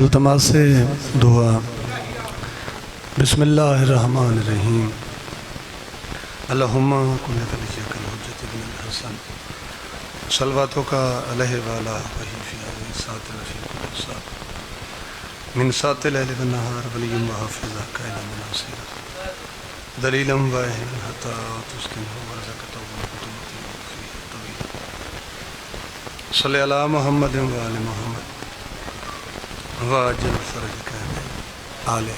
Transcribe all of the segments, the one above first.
التماس دعا بسم اللہ الرحمن الرحیم اللہم کن ولیک الحجۃ ابن الحسن صلواتوں کا علیہ والا وحی فی سات رفیق الصاد من سات اللیل والنہار ولی و حافظہ کائن مناصر دلیلا واحد حتی تسکنہ ورزقتہ وقتمتی فی طویل صلی علی محمد و آل محمد واجل فرج کہنے آلے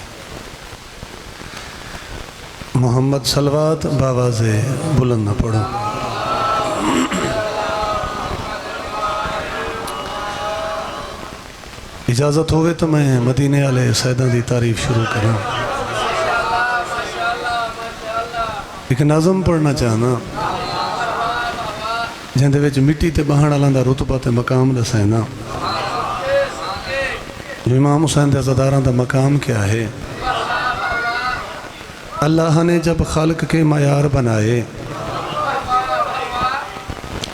محمد صلوات باواز بلند نہ پڑھو۔ اجازت ہوئے تو میں مدینے والے سیداں دی تعریف شروع کروں۔ ایک نظم پڑھنا چاہنا جہاں وچ مٹی تے بہان والاں دا رتبہ تے مقام دسینا۔ جو امام حسین دے عزاداراں دا مقام کیا ہے؟ اللہ نے جب خلق کے معیار بنائے،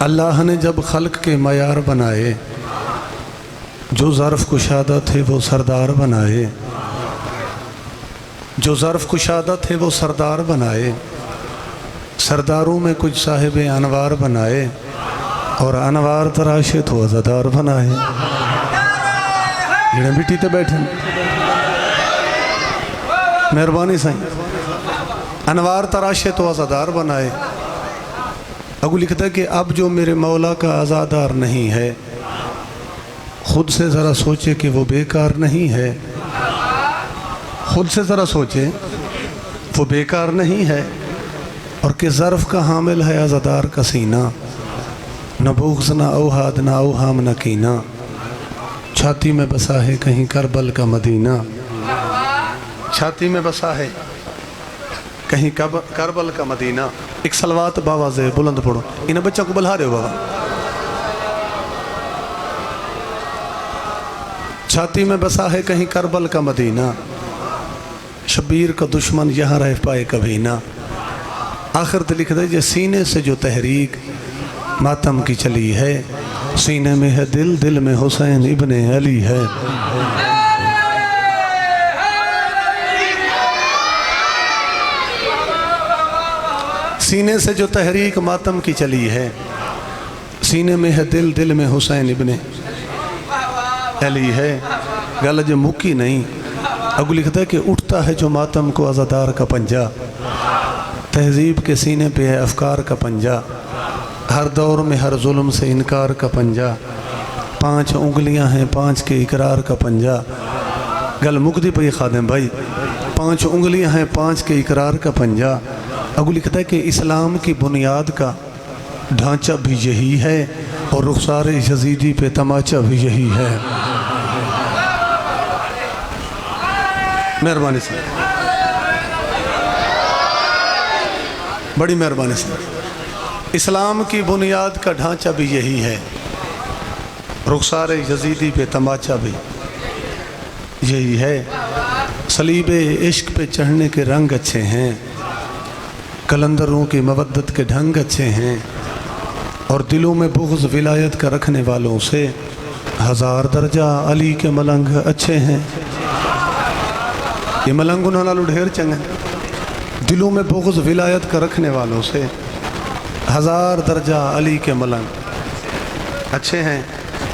اللہ نے جب خلق کے معیار بنائے، جو ظرف کشادہ تھے وہ سردار بنائے، جو ظرف کشادہ تھے وہ سردار بنائے، سرداروں میں کچھ صاحب انوار بنائے اور انوار تراشے تو عزادار بنائے۔ یہ مٹی تے بیٹھے مہربانی سائیں، انوار تراشے تو عزادار بنائے۔ اگو لکھتا ہے کہ اب جو میرے مولا کا عزادار نہیں ہے، خود سے ذرا سوچے کہ وہ بیکار نہیں ہے، خود سے ذرا سوچے وہ بیکار نہیں ہے، اور کہ ظرف کا حامل ہے عزادار کا سینہ، نہ بغض نہ اوہاد نہ اوہام نہ کینہ، چھاتی میں بسا ہے کہیں کربل کا مدینہ، چھاتی میں بسا ہے کہیں کربل کا مدینہ۔ ایک صلوات باواز بلند پڑھو، انہیں بچہ کو بلھا رہے ہو بابا۔ چھاتی میں بسا ہے کہیں کربل کا مدینہ، شبیر کا دشمن یہاں رہ پائے کبھی نہ۔ آخر تے لکھ دے سینے سے جو تحریک ماتم کی چلی ہے، سینے میں ہے دل، دل میں حسین ابن علی ہے۔ سینے سے جو تحریک ماتم کی چلی ہے، سینے میں ہے دل، دل میں حسین ابن علی ہے۔ گل جو مکی نہیں، اگو لکھتا ہے کہ اٹھتا ہے جو ماتم کو عزادار کا پنجہ، تہذیب کے سینے پہ ہے افکار کا پنجہ، ہر دور میں ہر ظلم سے انکار کا پنجہ، 5 انگلیاں ہیں 5 کے اقرار کا پنجہ۔ گل مکدی پہ خادم بھائی، 5 انگلیاں ہیں 5 کے اقرار کا پنجہ۔ اگو لکھتا ہے کہ اسلام کی بنیاد کا ڈھانچہ بھی یہی ہے، اور رخسار یزیدی پہ تماچہ بھی یہی ہے۔ مہربانی سے، بڑی مہربانی سے۔ اسلام کی بنیاد کا ڈھانچہ بھی یہی ہے، رخسار یزیدی پہ تماچہ بھی یہی ہے۔ صلیب عشق پہ چڑھنے کے رنگ اچھے ہیں، کلندروں کی مودت کے ڈھنگ اچھے ہیں، اور دلوں میں بغض ولایت کا رکھنے والوں سے 1000 درجہ علی کے ملنگ اچھے ہیں۔ یہ ملنگ انہوں نے ڈھیر چنگے، دلوں میں بغض ولایت کا رکھنے والوں سے 1000 درجہ علی کے ملنگ اچھے ہیں۔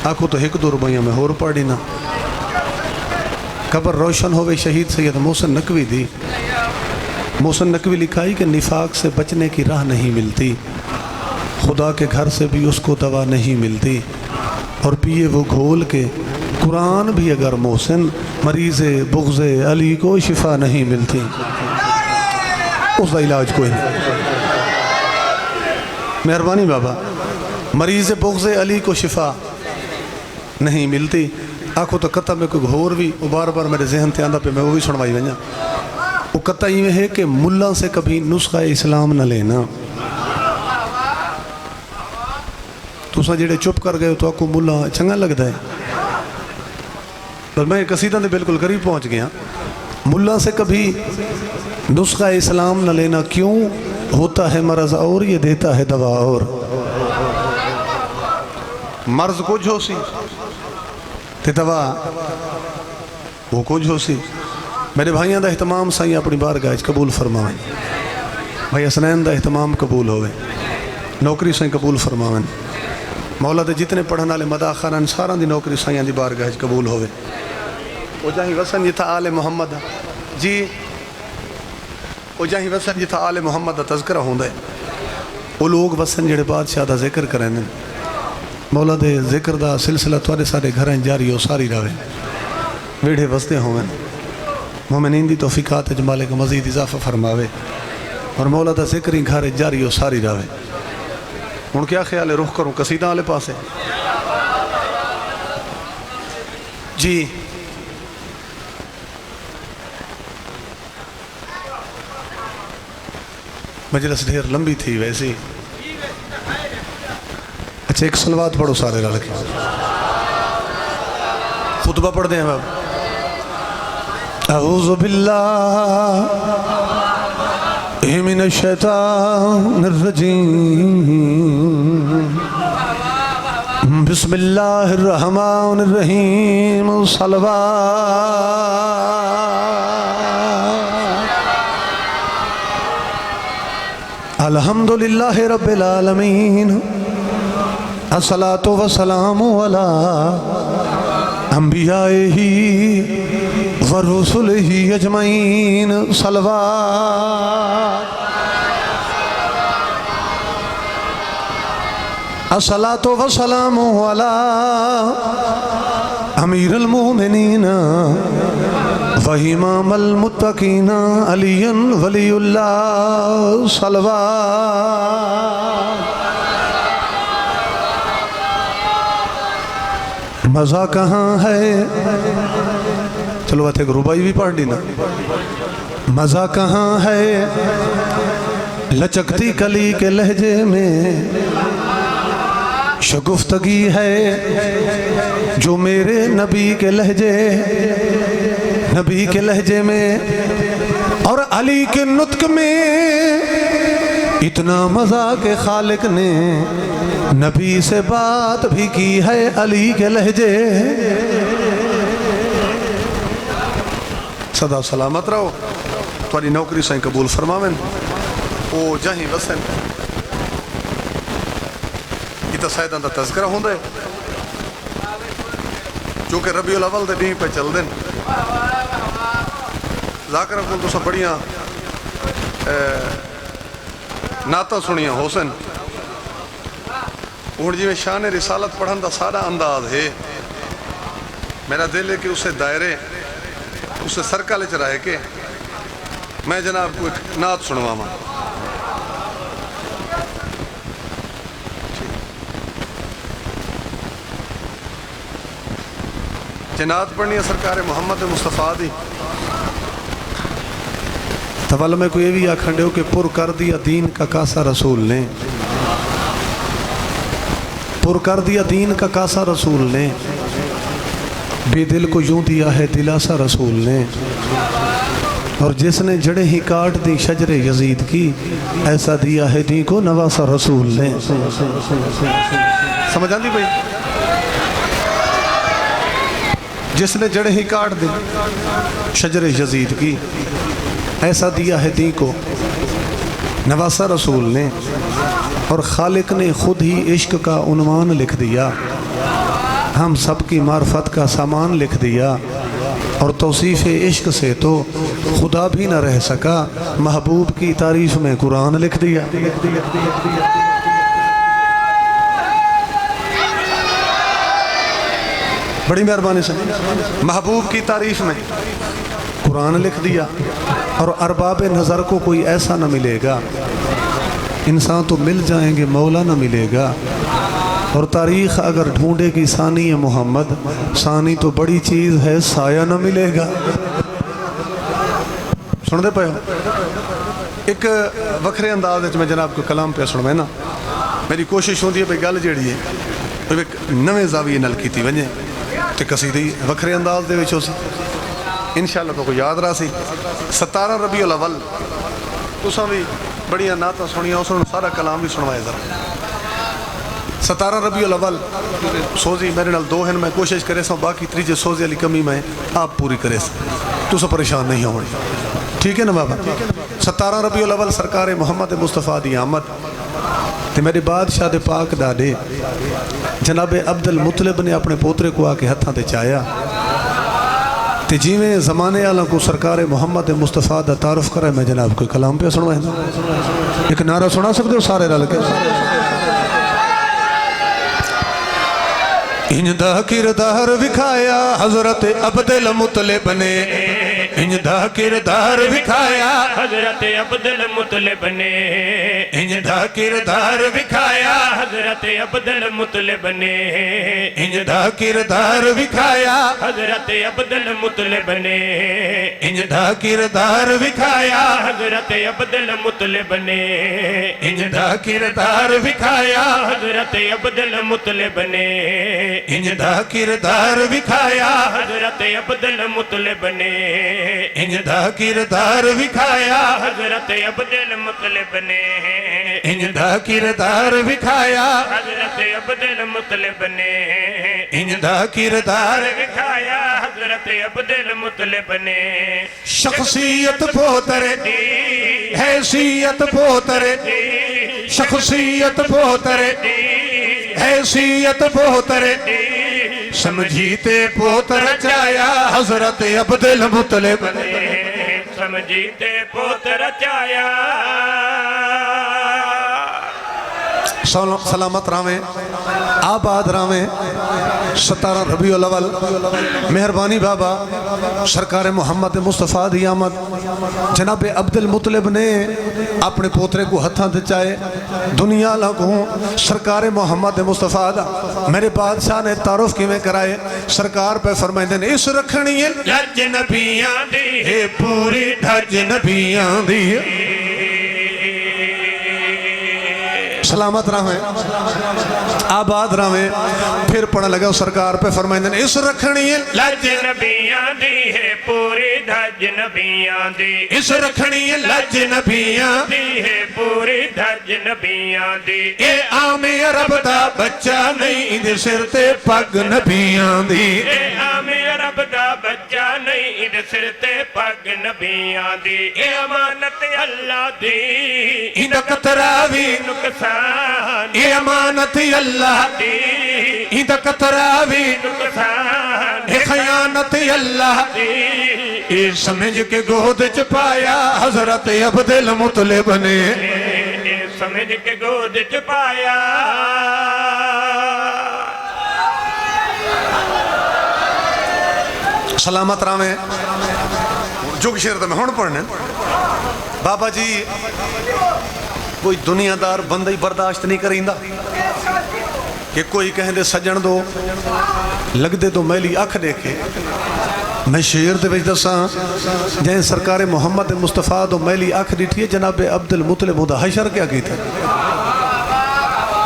آنکھوں تو ایک 2 روپیہ میں اور پڑھی نہ۔ قبر روشن ہوئے شہید سید محسن نقوی دی، محسن نقوی لکھائی کہ نفاق سے بچنے کی راہ نہیں ملتی، خدا کے گھر سے بھی اس کو دوا نہیں ملتی، اور پیے وہ گھول کے قرآن بھی اگر محسن، مریض بغض علی کو شفا نہیں ملتی۔ اس کا علاج کوئی نہیں۔ مہربانی بابا، مریض بغض علی کو شفا نہیں ملتی۔ آنکھوں تو قطع میں کوئی گھور بھی، وہ بار بار میرے ذہن تے آندہ پہ میں وہ بھی سنوائی بنجا۔ وہ قطع یہ ہے کہ ملا سے کبھی نسخہ اسلام نہ لینا۔ تو سا جڑے چپ کر گئے تو آپ کو ملا چنگا لگتا ہے، پر میں قصیدہ نے بالکل قریب پہنچ گیا۔ ملا سے کبھی نسخہ اسلام نہ لینا، کیوں؟ ہوتا ہے مرض اور یہ دیتا ہے دوا اور۔ مرض کچھ ہو سی تے دوا وہ کچھ ہو سی میرے بھائیاں دا اہتمام سائیں اپنی بارگاہ وچ قبول فرماویں بھائی حسنین دا اہتمام قبول ہوئے نوکری سائیں قبول فرماویں مولا دے جتنے پڑھن والے مداخران ساراں دی نوکری سائیں دی بارگاہ وچ قبول ہوئے او جاہیں وسن جتھا آل محمد جی او جاہیں وسن جتھا آل محمد دا تذکرہ ہوندا ہے وہ لوگ وسن جڑے بادشاہ دا ذکر کریں مولا دے ذکر دا سلسلہ تھوڑے سارے گھریں جاری ہو ساری رہے ویڑھے وستے ہوئے مومنین دی توفیقات جمالے کا مزید اضافہ فرماوے اور مولا دا ذکر ہی گھر جاری ہو ساری رہے ان کیا خیال ہے رخ کروں قصیدہ والے پاسے جی مجلس ڈھیر لمبی تھی ویسی اچھا ایک صلوات پڑھو سارے رل کے خطبہ پڑھ دیں باب اعوذ باللہ من الشیطان الرجیم بسم اللہ الرحمن الرحیم صلوات الحمدللہ رب العالمین الصلاة والسلام علی انبیائہ ورسلہ اجمعین صلوات الصلاة والسلام علی امیر المومنین وامام المتقین علی ولی اللہ صلوات مزہ کہاں ہے چلو بات ایک ربائی بھی پڑھ لینا مزہ کہاں ہے لچکتی کلی کے لہجے میں شگفتگی ہے جو میرے نبی کے لہجے میں اور علی کے نطق میں اتنا مزہ کہ خالق نے نبی سے بات بھی کی ہے علی کے لہجے صدا سلامت رہو تمہاری نوکری سائیں قبول فرماویں او جاہیں وسن یہ تو سیدان دا تذکرہ ہوندہ ہے چونکہ ربیع الاول دے دین پہ چل دیں ذاکرہ کل تو سب بڑیاں ناتا سنیاں حسن اور جی میں شان رسالت پڑھن دا سارا انداز ہے میرا دل ہے کہ اسے دائرے اسے سرکالے چرائے کہ میں جناب کو ایک نعت سنوا ماں جنات پڑھنی ہے سرکار محمد مصطفیٰ دی تولہ میں کوئی بھی آکھنڈے ہو کہ پر کر دیا دین کا کاسا رسول نے پر کر دیا دین کا کاسا رسول نے بے دل کو یوں دیا ہے دلاسا رسول نے اور جس نے جڑے ہی کاٹ دی شجر یزید کی ایسا دیا ہے دین کو نواسا رسول نے سمجھ آندی بھئی جس نے جڑے ہی کاٹ دی شجر یزید کی ایسا دیا ہے دین کو نواسا رسول نے اور خالق نے خود ہی عشق کا عنوان لکھ دیا ہم سب کی معرفت کا سامان لکھ دیا اور توصیف عشق سے تو خدا بھی نہ رہ سکا محبوب کی تعریف میں قرآن لکھ دیا بڑی مہربانی سے محبوب کی تعریف میں قرآن لکھ دیا اور ارباب نظر کو کوئی ایسا نہ ملے گا انسان تو مل جائیں گے مولا نہ ملے گا اور تاریخ اگر ڈھونڈے گی ثانی محمد ثانی تو بڑی چیز ہے سایہ نہ ملے گا سن دے پہو ایک وکھرے انداز میں جناب کو کلام پہ سن میں نا میری کوشش ہوندی ہے بھئی گل جیڑی ہے ایک نویں زاویے نل کیتی ونجے تے قصیدے وکھرے انداز دے وچ ہو سی انشاءاللہ تو کو یاد رہا سی 17 ربیع الاول تساں بھی بڑیاں نعتاں سنیاں اس نے سارا کلام بھی سنوائے ذرا 17 ربیع الاول سوزی میرے نال 2 ہیں میں کوشش کرے سا باقی تریجے سوزی علی کمی میں آپ پوری کرے سا تو سا پریشان نہیں ہوں ٹھیک ہے نا بابا 17 ربیع الاول سرکار محمد مصطفیٰ دی آمد تے میرے بادشاہ دے پاک دادے جناب عبد المطلب نے اپنے پوترے کو آکے ہتھاں تے چاہیا تے جیویں زمانے آلہ کو سرکار محمد مصطفیٰ دا تعارف کرے میں جناب کوئی کلام پہ سنو ہے ایک نعرہ سنا سکتے ہو سارے رل کے انجدہ کردار وکھایا حضرت عبد المطلب نے انجدہ کردار وکھایا حضرت عبد المطلب نے انجدہ کردار وکھایا حضرت عبد المطلب نے انجدہ کردار وکھایا حضرت عبد المطلب نے انجدہ کردار وکھایا حضرت عبد المطلب نے انجدہ کردار وکھایا حضرت عبد المطلب نے انجدہ کردار وکھایا حضرت عبد المطلب نے انجدہ کردار وکھایا حضرت عبد المطلب نے انجدہ کردار وکھایا حضرت عبد المطلب نے انجدہ کردار دکھایا حضرت عبد المطلب نے شخصیت پوتر دی حیثیت پوتر شخصیت پوتر حیثیت پوتر سمجھیتے پوتر چایا حضرت عبد المطلب نے سمجھیتے پوتر چایا سلامت راویں آباد راویں 17 ربیع الاول مہربانی بابا سرکار محمد مصطفیٰ دی آمد جناب عبد المطلب نے اپنے پوترے کو ہتھاں دے چاہے دنیا لگوں سرکار محمد مصطفیٰ دا میرے بادشاہ نے تعارف کی میں کرائے سرکار پہ فرمائیں دیں اس رکھنی ہے دھج نبیاں دی اے پوری دھج نبیاں دی سلامت راہیں آباد راہیں پھر پڑھا لگا سرکار پہ فرمائیں دیں اس رکھنی ہے لج نبیاں دی ہے پوری دھج نبیاں دی اس رکھنی ہے لج نبیاں دی ہے پوری دھج نبیاں دی اے آمی عرب دا بچہ نہیں دے سر تے پگ نبیاں دی اے آمی عرب دا بچہ نہیں دے سر تے پگ نبیاں دی اے امانت اللہ دی اندہ قطراوی نقصان اے امانت اللہ دی اندہ قطراوی نقصان اے خیانت اللہ دی اے سمجھ کے گود چپایا حضرت عبد المطلب نے اے سمجھ کے گود چپایا سلامت راویں جو کہ شیرت میں ہون پڑھنے بابا جی کوئی دنیا دار بندہ ہی برداشت نہیں کریں کہ کوئی کہیں دے سجن دو لگ دے تو میلی اکھ دیکھے میں شعر دے وچ دساں جہیں سرکار محمد مصطفیٰ دو میلی اکھ دیٹھی ہے جناب عبد المطلب دا حشر کیا کیتا ہے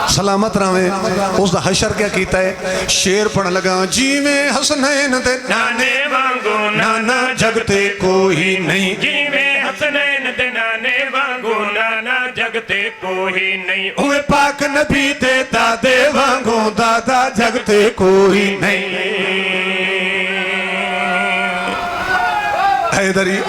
سلامت راویں اس دا حشر کیا کیتا ہے شعر پڑھ لگا جی میں حسنین دے نانے وانگو نانا جگتے کوئی نہیں جی میں حسنین دے نانے وانگو نانا جگتے کوئی نہیں اوے پاک نبی دے دادے وانگو دادا جگتے کوئی نہیں حیدری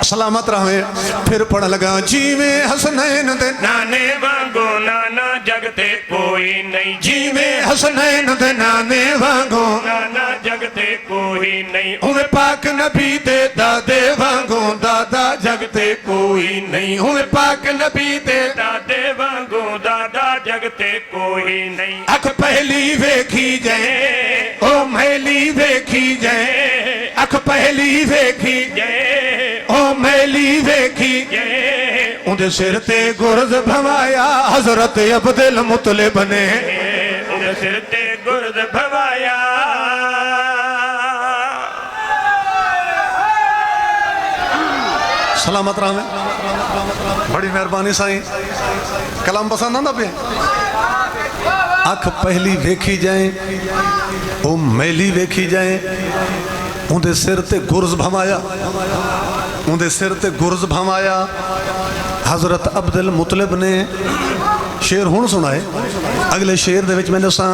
سلامت راہیں پھر پڑھ لگا جی میں حسنین دے نانے وانگو نانا جگتے کوئی نہیں جی میں حسنین دے نانے وانگو نانا جگتے کوئی نہیں اوے پاک نبی دے دادے وانگو دادا جگتے کوئی نہیں اوے پاک نبی دے دادے وانگو دادا جگتے کوئی نہیں اکھ پہلی ویکھی جائے او میلی ویکھی جائے اکھ پہلی ویکھی جے او میلی ویکھی جے اندھے سر تے گرز بھوایا حضرت عبد المطلب نے اندھے سر تے گرز بھوایا سلامت راہیں بڑی مہربانی سائیں کلام پسند آندا پہ اکھ پہلی ویکھی جائیں او میلی ویکھی جائیں اندھے سر تے گرز بھوایا اندھے سر تے گرز بھوایا حضرت عبد المطلب نے شیر ہون سنائے اگلے شیر دے وچ میں نے ساں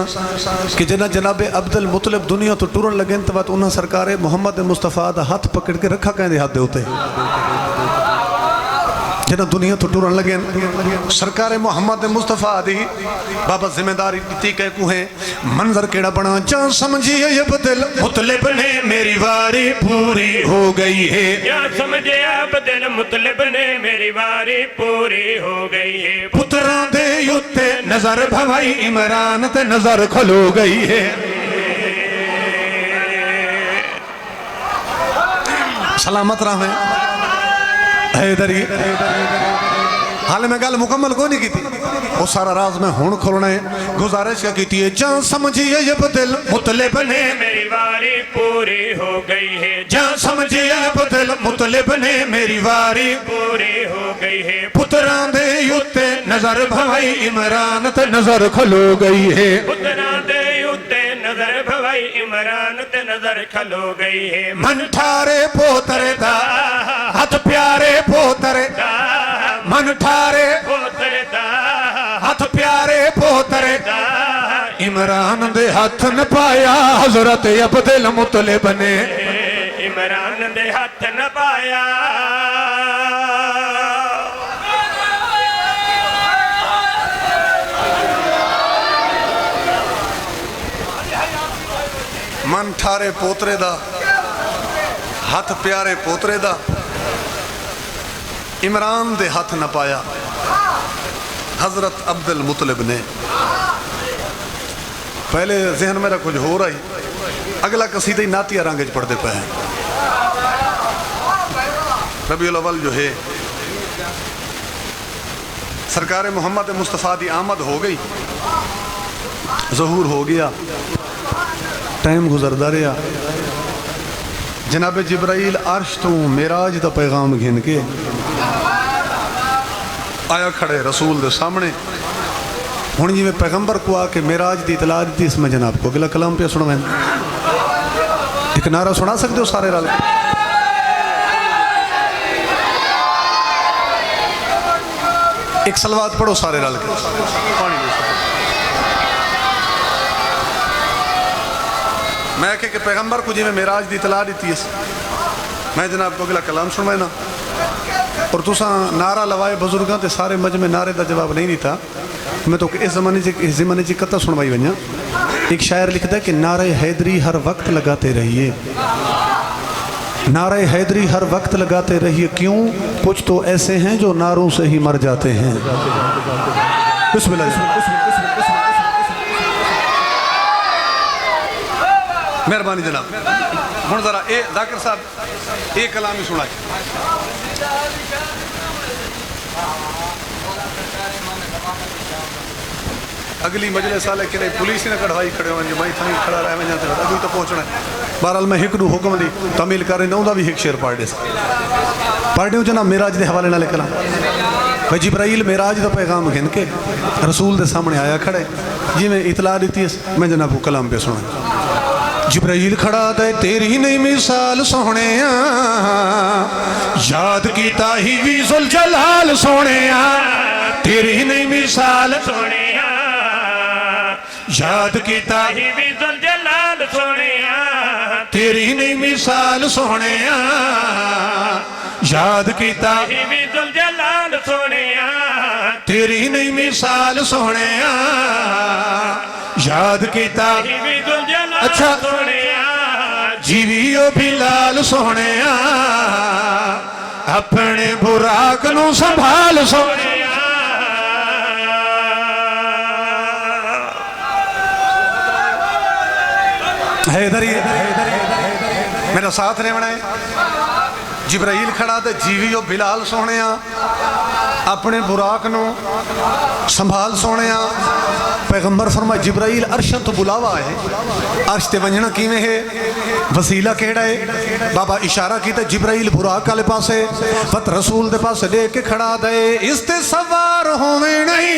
کہ جناب عبد المطلب دنیا تو ٹورن لگے تو بات انہاں سرکار محمد مصطفیٰ دا ہاتھ پکڑ کے رکھا کہیں دے ہاتھ دے ہوتے جنہ دنیا تو ٹورن لگے سرکار محمد مصطفیٰ دی بابا ذمہ داری کیتی کہ کوہیں منظر کیڑا بنا جان سمجھیے یہ بدل مطلب نے میری واری پوری ہو گئی ہے جان سمجھے عبد المطلب نے میری واری پوری ہو گئی ہے پتران دے یوتے نظر بھوائی عمران تے نظر کھلو گئی ہے سلامت رہے حیدری حال میں گل مکمل کو نہیں کی تھی وہ سارا راز میں ہون کھولنا ہے گزارش کیا کیتی ہے جان سمجھیے یہ بدل مطلب نے میری واری پوری ہو گئی ہے جان سمجھیے یہ بدل مطلب نے میری واری پوری ہو گئی ہے پتران دے یوتے نظر بھوائی عمران تے نظر کھلو گئی ہے پتران دے یوتے نظر بھوائی عمران تے نظر کھلو گئی ہے من ٹھارے پوترے دا ہاتھ پیارے پوترے دا من ٹھارے پوتر دا ہاتھ پیارے پوترے دا عمران دے ہاتھ نہ پایا حضرت عبد المطلب نے عمران دے ہاتھ نہ پایا من ٹھارے پوترے دا ہاتھ پیارے پوترے دا عمران دے ہاتھ نہ پایا حضرت عبد المطلب نے پہلے ذہن میرا کچھ ہو رہا ہی اگلا قصیدہ ہی ناتیہ رنگج پڑھ دے پہ ہیں ربیع الاول جو ہے سرکار محمد مصطفیٰ دی آمد ہو گئی ظہور ہو گیا ٹائم گزردہ رہا جناب جبرائیل عرش تو معراج دا پیغام گھن کے آیا کھڑے رسول دے سامنے ہون جی میں پیغمبر کو آ کے معراج دی اطلاع دی اس میں جناب کو اگلا کلام پہ سنو میں ایک نعرہ سنا سکتے ہو سارے رال ایک صلوات پڑھو سارے رال کے پانی دے میں کہ پیغمبر کو جی میں معراج دی اطلاع دیتی ہے میں جناب کو اگلا کلام سنوائے نا اور تساں نعرہ لوائے بزرگاں تے سارے مجمع نعرے دا جواب نہیں دیتا میں تو اس زمانے جی قطع سنوائی بنیا ایک شاعر لکھتا ہے کہ نعرہ حیدری ہر وقت لگاتے رہیے نعرہ حیدری ہر وقت لگاتے رہیے کیوں کچھ تو ایسے ہیں جو نعروں سے ہی مر جاتے ہیں بسم اللہ مہربانی جناب ہوں ذرا اے ذاکر صاحب ایک کلام ہی سنائے اگلی مجلس سالے کرے پولیس نے کڑھوائی کھڑے ہوئے جو میں تھا کھڑا رہا ہے میں جانتے ہیں اگلی تو پہنچنا ہے بہرحال میں ہکڑو حکم دی تعمیل کر رہے نہ بھی ایک شیر پڑھ دے پڑھ دے جناب معراج دے حوالے نہ لے کلام بھائی جبرائیل معراج دا پیغام گھن کے رسول دے سامنے آیا کھڑے جی میں اطلاع دیتی ہے میں جناب کو کلام پہ سنا جبرائیل کھڑا دے تیری نہیں مثال سونے یاد کیتا ہی وی ذوالجلال سونے تیری نہیں مثال سونے یاد کیتا ہی بھی ذوالجلال سونے تیری نہیں مثال سونے یاد کیتا ہی بھی ذوالجلال سونے تیری نہیں مثال سونے یاد کیتا ہی بھی ذوالجلال اچھا سونے جیویو بلال سونے اپنے براق نو سنبھال سونے حیدری میرا ساتھ نے بنائے جبرائیل کھڑا دے جیویو بلال سونے اپنے براق نو سنبھال سونے پیغمبر فرمائے جبرائیل عرشن تو بلاوا ہے عرش تے ونجنا کیویں ہے وسیلہ کیڑا ہے بابا اشارہ کیتا جبرائیل براق والے پاس ہے پت رسول دے پاس لے کے کھڑا دے اس تے سوار ہوئے نہیں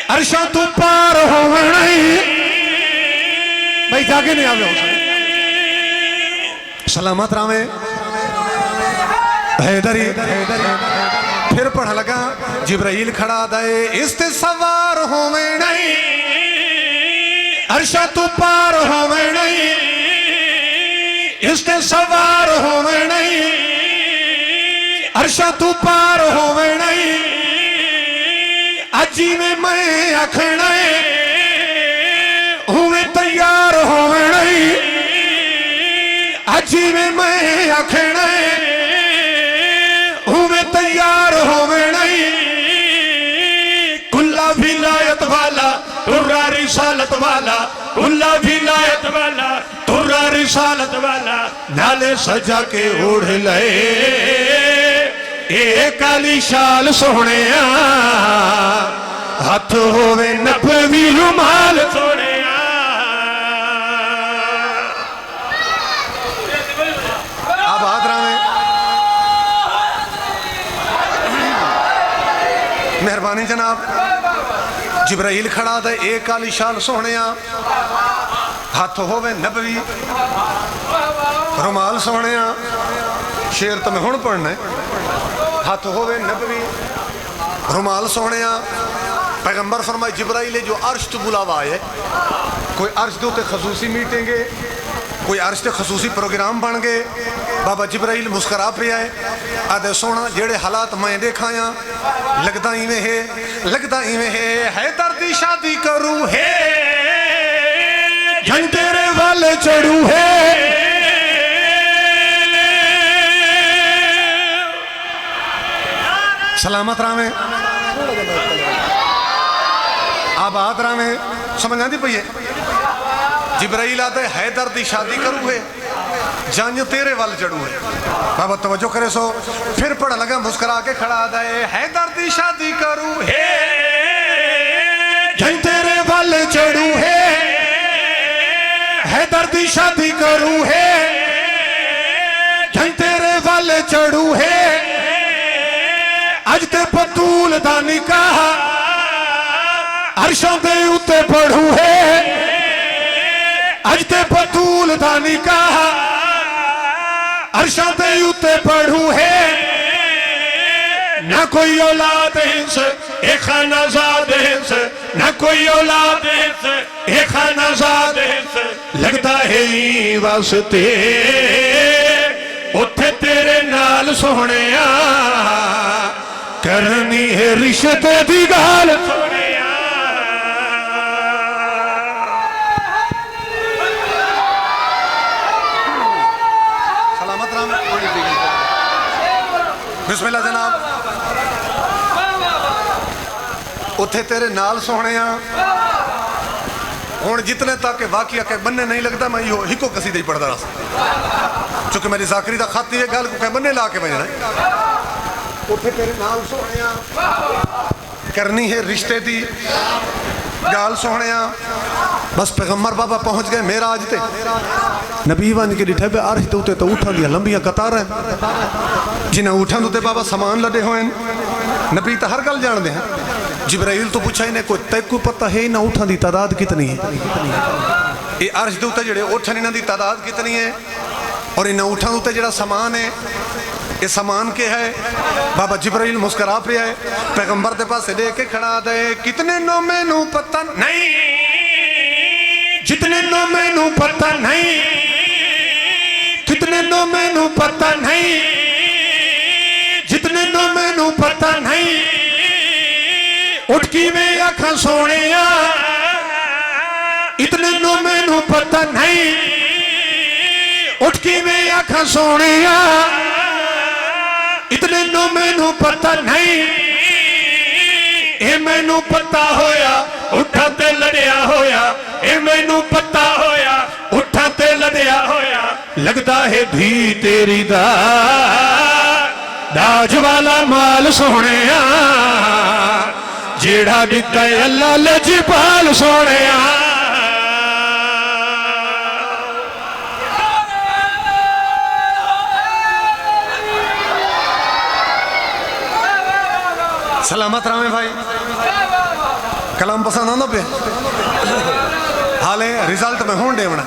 عرشن تو پار ہوئے نہیں بھائی جاگے نہیں آگے ہو سکتے سلامت رامے حیدری پھر پڑھ لگا جبرائیل کھڑا دے اس تے سوار ہوویں نہیں عرشہ تو پار ہوویں نہیں اس تے سوار ہوویں نہیں عرشہ تو پار ہوویں نہیں اجی میں آکھنا ہوویں تیار ہوویں نہیں اجی میں آکھنا ہوویں تیار ہوویں نہیں کلا ولایت والا ترا رسالت والا کلا ولایت والا ترا رسالت والا نالے سجا کے اوڑھ لے اے کالی شال سونے ہاتھ ہووے نبوی رومال سونے اب آدرہ میں مہربانی جناب جبرائیل کھڑا دے ایک کالی شال سونے ہاتھ ہووے نبوی رومال سونے شیر تو میں ہون پڑھنا ہے ہاتھ ہووے نبوی رومال سونے پیغمبر فرمائے جبرائیل جو عرش تو بلاوا آئے کوئی عرش دو تے خصوصی میٹیں گے کوئی عرش تے خصوصی پروگرام بن گئے بابا جبرائیل مسکرا پہ آئے آدھے سونا جیڑے حالات میں دیکھایا لگتا ہی میں ہے دردی شادی کروں ہے جن تیرے والے چڑھوں ہے سلامت رامے آباد رامے سمجھنا دی پئیے جبرائیل آتے ہے دردی شادی کروں ہے جان جو تیرے وال چڑھوں ہے بابا توجہ کرے سو پھر پڑھ لگا مسکرا کے کھڑا دے ہے دردی شادی کروں ہے جان تیرے وال چڑھوں ہے دردی شادی کروں ہے جان تیرے وال چڑھوں ہے اج تے پتول دا نکاح عرشوں دے اتے پڑھوں ہے اج تے پتول دا نکاح عرشوں دے اتے پڑھوں ہے نہ کوئی اولاد ہنس اے خانہ زاد ہنس نہ کوئی اولاد ہنس اے خانہ زاد ہنس لگتا ہے واسطے اتھے تیرے نال سونے کرنی ہے رشتے دی گال سونے سلامت رام بسم اللہ جناب اتھے تیرے نال سونے ہون جتنے تاکہ واقعہ کہ بننے نہیں لگتا میں یہ ہی کو قصیدہ ہی پڑھتا رہا چونکہ میری ذاکری دا خط یہ گال کو کہ بننے لا کے بجنا ہے اتھے تیرے نال سونے کرنی ہے رشتے دی گال سونے بس پیغمبر بابا پہنچ گئے میراج تے نبی وان کے ڈٹھے پہ آرہی تے اتے تو اٹھان دیا لمبیاں قطار ہیں جنہیں اٹھان تے بابا سامان لڑے ہوئے نبی تا ہر گل جان دے ہیں جبرائیل تو پوچھا انہیں کوئی تے کو پتہ ہے نہ اٹھان دی تعداد کتنی ہے یہ عرش دے اتے جڑے اٹھان انہیں دی تعداد کتنی ہے اور انہیں اٹھان اتے جڑا سامان ہے یہ سامان کے ہے بابا جبرائیل مسکرا پہ ہے پیغمبر دے پاس لے کے کھڑا دے کتنے نو میں نو پتہ نہیں جتنے نو میں نو پتہ نہیں کتنے نو میں نو پتہ نہیں جتنے نو میں نو پتہ نہیں اٹھکی میں آنکھاں سوڑیاں اتنے نو میں نو پتہ نہیں اٹھکی میں آنکھاں سوڑیاں اتنے نو میں نو پتہ نہیں اے میں نو پتہ ہویا اٹھا تے لڑیا ہویا اے میں نو پتہ ہویا اٹھا تے لڑیا ہویا لگتا ہے بھی تیری داج والا مال سونے جیڑا دیتا ہے اللہ لجپال سونے سلامت رامے بھائی کلام پسند آنا پہ حالے ریزلٹ میں ہون دے بنا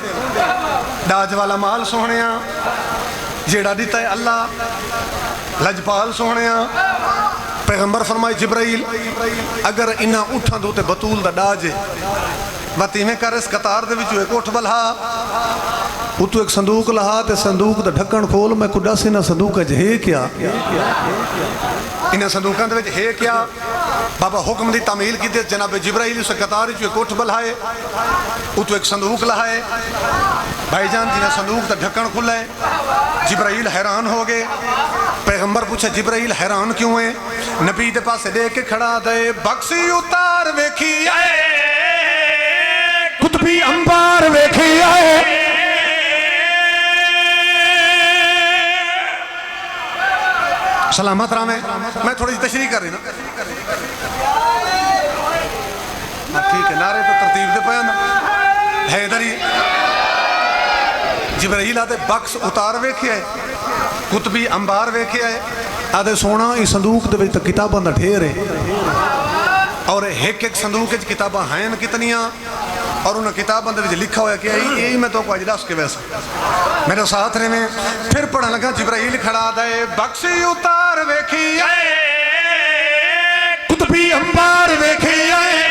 ڈاج والا مال سوہنیاں جیڑا دیتا ہے اللہ لجپال سوہنیاں پیغمبر فرمائے جبرائیل اگر انہاں اٹھاں دوتے بطول دا ڈاجے باتی میں کر اس قطار دے وچوں ایک اٹھ بلہا اتو ایک صندوق لہا تے صندوق دا ڈھکن کھول میں کڈا سے نہ صندوق اج ہے کیا انہاں صندوقاں دے وچ ہے کیا بابا حکم دی تعمیل کی دے جناب جبرائیل اس قطار وچوں ایک اٹھ بلہائے اتو ایک صندوق لہائے بھائی جان جنہاں صندوق دا ڈھکن کھلائے جبرائیل حیران ہو گئے پیغمبر پوچھا جبرائیل حیران کیوں ہیں نبی دے پاس دے کے کھڑا دے بکسی اتار ویکھی آئے قطبی انبار ویکھی آئے سلامت رامے میں تھوڑی تشریح کر رہی نا ٹھیک ہے نعرے تو ترتیب دے پایا نا حیدری جبرائیل آدھے بکس اتار ویکھی آئے قطبی انبار ویکھی آئے آدھے سونا اس صندوق دے وچ کتاباں دا ڈھیر ہے اور ایک ایک صندوق وچ کتاباں ہیں کتنیاں اور انہاں کتاباں دے وچ لکھا ہوا کہ یہی میں تو کو اج دس کے ویسا میرے ساتھ رہے میں پھر پڑھن لگا جبرائیل کھڑا دے بکسی اتار ویکھی آئے قطبی انبار ویکھی آئے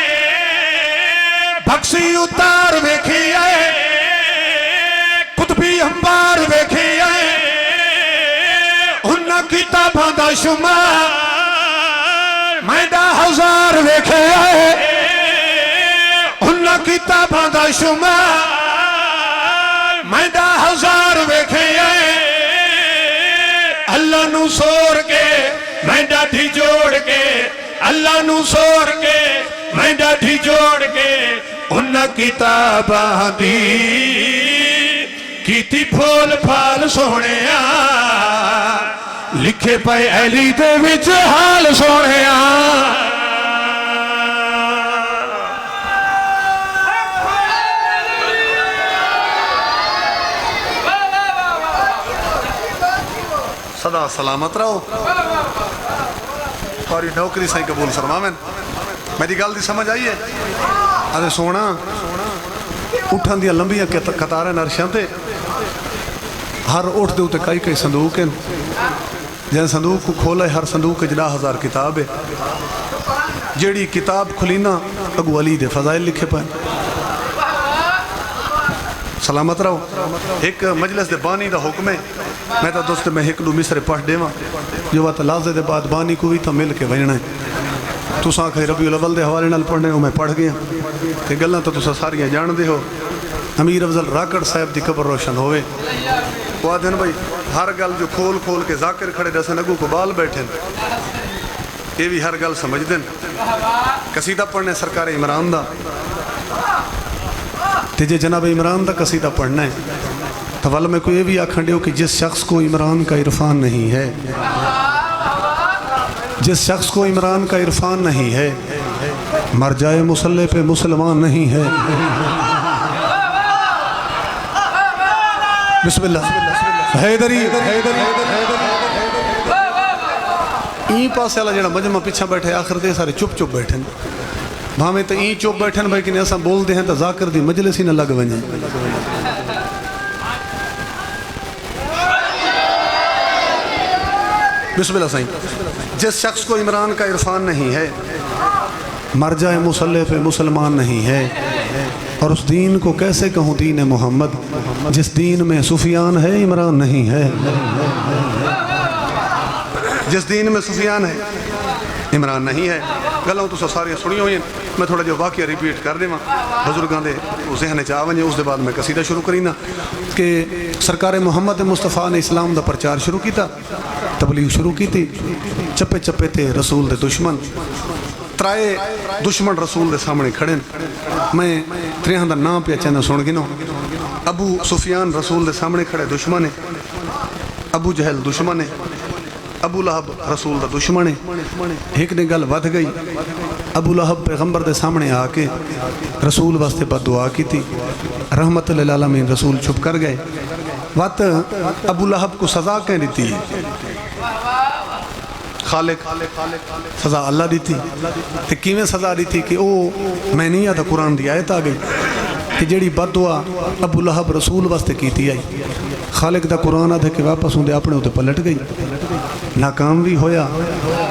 بکسی اتار ویکھی آئے قطبی انبار ویکھی آئے انہاں کتاباں دا شمار میں 10,000 ویکھے آئے انہاں کتاباں دا شمار میں 10,000 ویکھے آئے اللہ نو سور کے میں ڈاڈھی جوڑ کے اللہ نو سور کے میں ڈاڈھی جوڑ کے انہاں کتاباں دی کیتی پھول پھال سونے لکھے پائے علی دے وچ حال سونے صدا سلامت رہو اور یہ نوکری صحیح قبول فرماویں میری گل دی سمجھ آئی ہے ارے سونا اٹھن دیا لمبیاں قطاریں نرشاں تے ہر اٹھ دے ہوتے کئی صندوق ہیں جن صندوق کو کھولا ہے ہر صندوق کے 10,000 کتاب ہے جیڑی کتاب کھلینا اگو علی دے فضائل لکھے پائیں سلامت رہو ایک مجلس دے بانی دا حکم ہے میں تا دوست میں ایک دو مصر پڑھ دے ماں جو بات لازے دے بعد بانی کو بھی تا مل کے وجنا ہے تو ساں کھائی ربیع الاول دے حوالے نال پڑھنے ہو میں پڑھ گیا تے گلنا تو سا ساریاں جان دے ہو امیر افضل راکڑ صاحب دی قبر روشن ہوئے وہ آدھے نا بھائی ہر گل جو کھول کھول کے ذاکر کھڑے دسن اگو کو بال بیٹھیں یہ بھی ہر گل سمجھ دیں قصیدہ پڑھنے سرکار عمران دا تجھے جناب عمران دا قصیدہ پڑھنا ہے تو والا میں کوئی یہ بھی آکھن دیو کہ جس شخص کو عمران کا عرفان نہیں ہے جس شخص کو عمران کا عرفان نہیں ہے مر جائے مسلح پہ مسلمان نہیں ہے بسم اللہ حیدری این پاسے اللہ جڑا مجمع پیچھا بیٹھے آخر دے سارے چپ چپ بیٹھیں بھامے تو این چپ بیٹھیں بھائی کہ ایسا بول دے ہیں تو ذاکر دی مجلس ہی نہ لگ ونجیں بسم اللہ صحیح جس شخص کو عمران کا عرفان نہیں ہے مر جائے مسلح پہ مسلمان نہیں ہے اور اس دین کو کیسے کہوں دین محمد جس دین میں سفیان ہے عمران نہیں ہے جس دین میں سفیان ہے عمران نہیں ہے گلوں تو ساریاں سنی ہوئی ہیں میں تھوڑا جو واقعہ ریپیٹ کر دے بزرگاں دے ذہن چ آونجے اس دے بعد میں قصیدہ شروع کرینا کہ سرکار محمد مصطفیٰ نے اسلام دا پرچار شروع کیتا تبلیغ شروع کی تھی چپے چپے تے رسول دے دشمن ترائے دشمن رسول دے سامنے کھڑے میں تریہاں دا نام پہ چینہ سن گنو ابو سفیان رسول دے سامنے کھڑے دشمن ہے ابو جہل دشمن ہے ابو لہب رسول دا دشمن ہے ایک نے گل ود گئی ابو لہب پیغمبر دے سامنے آ کے رسول واسطے بد دعا کی تھی رحمت للعالمین رسول چھپ کر گئے وقت ابو لہب کو سزا کہیں دیتی ہے خالق سزا اللہ دیتی تے کیویں سزا دیتی کہ او میں نہیں آتا قرآن دی آیت آ گئی کہ جیڑی بد دعا ابو لہب رسول واسطے کیتی آئی خالق دا قرآن آدھے کہ واپس ہوں دے اپنے ہوتے پلٹ گئی ناکام بھی ہویا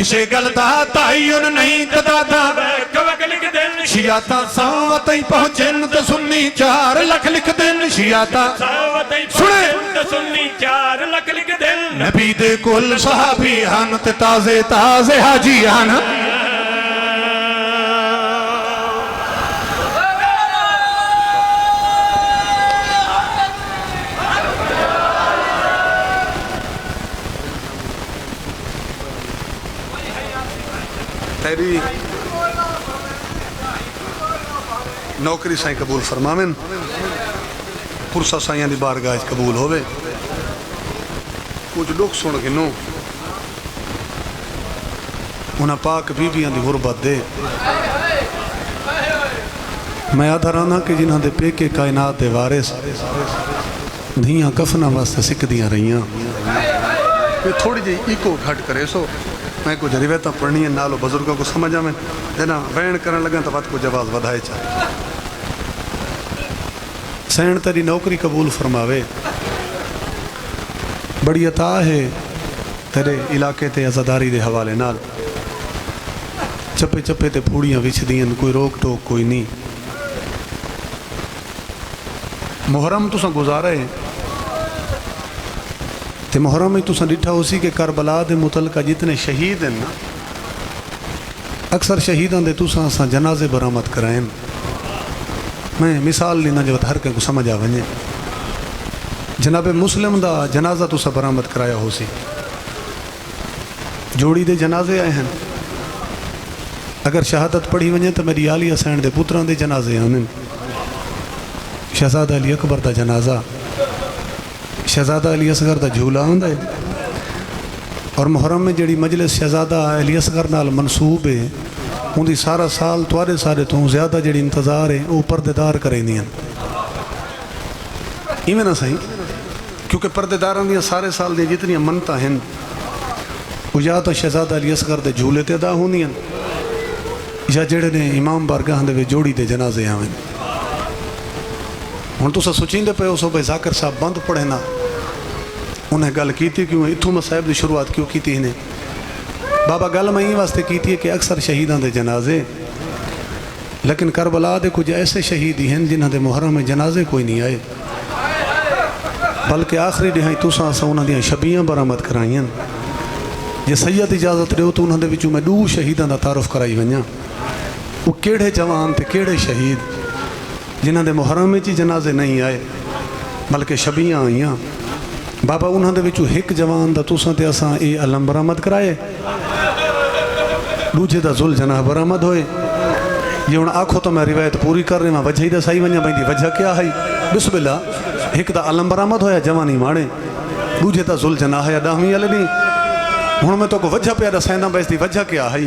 کسے گل دا تعین نہیں تے دادا کبک لکھ دین شیعہ ساوت پہنچن تے سنی 4 لکھ لکھ دین شیعہ ساوت سنے تے سنی 4 لکھ لکھ دین نبی دے کل صحابی ہن تے تازے تازے حاجی ہن تیری نوکری سائیں قبول فرماویں پرسہ سائیں دی بارگاہ قبول ہوئے کچھ لوگ سن گنو انہاں پاک بیبیاں دی غربت دے میں آدھا رانا کہ جنہاں دے پیکے کائنات دے وارث دھیاں کفنہ واسطے سکھ دیاں رہیاں میں تھوڑی جی ایکو گھٹ کرے سو میں کچھ روایتاں پڑھنی ہیں نالو بزرگوں کو سمجھا میں دینا وین کرن لگا تو وقت کو جواز ودھائے چاہے سین تیری نوکری قبول فرماوے بڑی عطا ہے تیرے علاقے تے عزاداری دے حوالے نال چپے چپے تے پھوڑیاں وچ دین کوئی روک ٹوک کوئی نہیں محرم تو سن گزارے تے محرم میں تو سن ڈٹھا اسی کہ کربلا دے متعلقہ جتنے شہید ہیں نا اکثر شہیدان دے تو سن جنازے برآمد کرائیں میں مثال لینا جو ہر کے کو سمجھ آویں جناب مسلم دا جنازہ تو سا برآمد کرایا ہو سی جوڑی دے جنازے آئے ہیں اگر شہادت پڑھی ونجے تو میری آلی حسین دے پتران دے جنازے آنے شہزادہ علی اکبر دا جنازہ شہزادہ علی اصغر دا جھولا ہوں دے اور محرم میں جڑی مجلس شہزادہ علی اصغر نال منصوب ہے ان دی سارا سال توارے سارے تو زیادہ جڑی انتظار ہے وہ پردیدار کریں دیا ایمیں نہ صحیح کیونکہ پردیداران دیا سارے سال دیا جتنی منتا ہیں وہ یا تو شہزادہ علی اصغر دے جھولے تے ادا ہوں دیا یا جڑے نے امام بارگاہ دے جوڑی دے جنازے آویں ہن تو سا سوچیں دے پہ اسو بھائی ذاکر صاحب بند پڑھے نا انہیں گل کی تھی کیوں اتھوں مسائب دی شروعات کیوں کی تھی انہیں بابا گل میں ہی واسطے کی تھی کہ اکثر شہیدان دے جنازے لیکن کربلا دے کچھ ایسے شہید ہی ہیں جنہاں دے محرم میں جنازے کوئی نہیں آئے بلکہ آخری دہائی تو سا انہاں دیاں شبیاں برآمد کرائیں جے سید اجازت رہو تو انہاں دے وچوں میں 2 شہیدان دا تعارف کرائی ونجاں وہ کیڑے جوان تے کیڑے شہید جنہاں دے محرم میں جنازے نہیں آئے بلکہ شبیاں آئیاں بابا انہاں دے وچوں ایک جوان دا تساں تے اساں اے علم برآمد کرائے دوجے دا ذل جناح برآمد ہوئے یہ ہن آکھو تو میں روایت پوری کر رہا ہوں وجہ ہی دا صحیح ونجا بھائی دی وجہ کیا ہے بسم اللہ ایک دا علم برآمد ہویا جوانی ماڑے دوجے دا ذل جناح یا داہویں والے نہیں ہن میں تو کو وجہ پہ دسیندا بھائی اس دی وجہ کیا ہے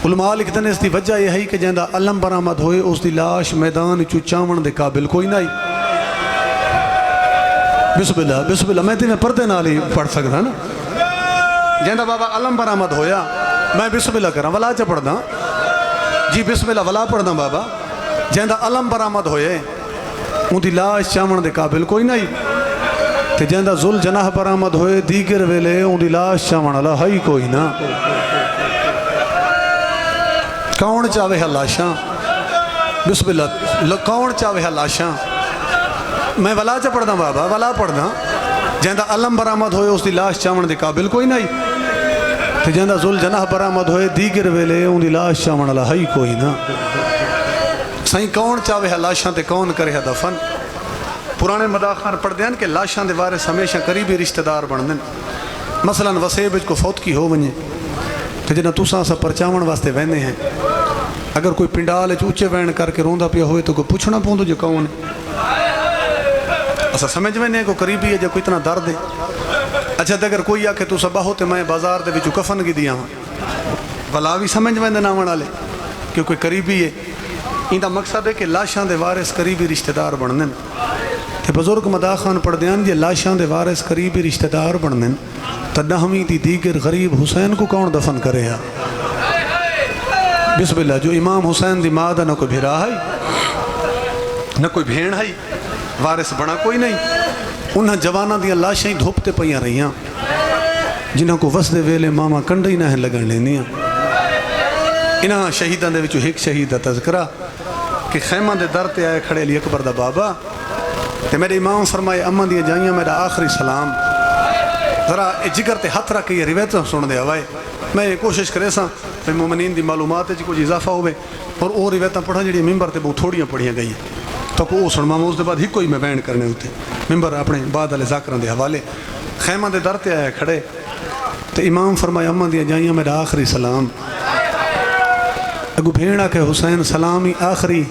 علماء لکھتے ہیں اس دی وجہ یہ ہے کہ جہاں علم برآمد ہوئے اس دی لاش میدان چاون دے قابل کوئی نہیں بسم اللہ میں تینے پردے نال ہی پڑھ سکتا نا جہاں بابا علم برآمد ہویا میں بسم اللہ کراں ولا چا پڑھ دا جی بسم اللہ ولا پڑھ دا بابا جہاں علم برآمد ہوئے ان دی لاش چاون دے قابل کوئی نہیں تے جہاں ذل جناح برآمد ہوئے دیگر ویلے ان دی لاش چاون والا ہے کوئی نہ کون چاہے ہے لاشاں بسم اللہ کون چاہے ہے لاشاں میں ولا چا پڑھ دا بابا ولا پڑھ دا جہاں علم برآمد ہوئے اس دی لاش چاون دے قابل کوئی نہیں تے جہاں ذل جناح برآمد ہوئے دیگر ویلے ان دی لاش چاون والا ہے کوئی نہ سائیں کون چاہے ہے لاشاں تے کون کرے ہے دفن پرانے مداخان پڑھ دیں کہ لاشاں دے وارث ہمیشہ قریبی رشتہ دار بن دیں مثلا وسیع بچ کو فوت کی ہو ونجے تے جنہاں تساں سا پرچاون واسطے ویندے ہیں اگر کوئی پنڈال اونچے وین کر کے روندا پیا ہوئے تو کوئی پوچھنا پوندو جو کون ہے اسا سمجھ میں نہیں کو قریبی ہے جو کوئی اتنا درد ہے اچھا اگر کوئی آکے تو صبح ہوتے میں بازار دے وچوں کفن کی دیا ہوں ولا بھی سمجھ میں نہ آون والے کہ کوئی قریبی ہے ان دا مقصد ہے کہ لاشاں دے وارث قریبی رشتہ دار بنن تے بزرگ مداخان پڑھ دیان جے لاشاں دے وارث قریبی رشتہ دار بنن تے نہویں دی دیگر غریب حسین کو کون دفن کرے ہا بسم اللہ جو امام حسین دی ماں دا نہ کوئی بھیرا ہے نہ کوئی بھین ہے وارث بنا کوئی نہیں انہاں جواناں دیاں لاشیں دھوپتے پیاں رہیاں جنہاں کو وسدے ویلے ماما کنڈا ہی نہ لگن لیندیاں انہاں شہیداں دے وچوں ایک شہید دا تذکرہ کہ خیمہ دے در تے آئے کھڑے علی اکبر دا بابا تے میرے امام فرمائے اماں دیاں جائیاں میرا آخری سلام ذرا جگر تے ہاتھ رکھ کے یہ روایت سن دے ہوئے میں کوشش کرے سا کہ مومنین دی معلومات ہے کچھ اضافہ ہوئے اور وہ روایتاں پڑھا جڑی ممبر تے بہت تھوڑیاں پڑھیاں گئی تو کو سنما اس دے بعد ہی کوئی میں بیان کرنے ہوتے ممبر اپنے بعد والے ذاکراں دے حوالے خیمہ دے در تے آئے کھڑے تے امام فرمائے اماں دیاں جائیاں میرا آخری سلام اگو بھیڑا کہ حسین سلامی آخری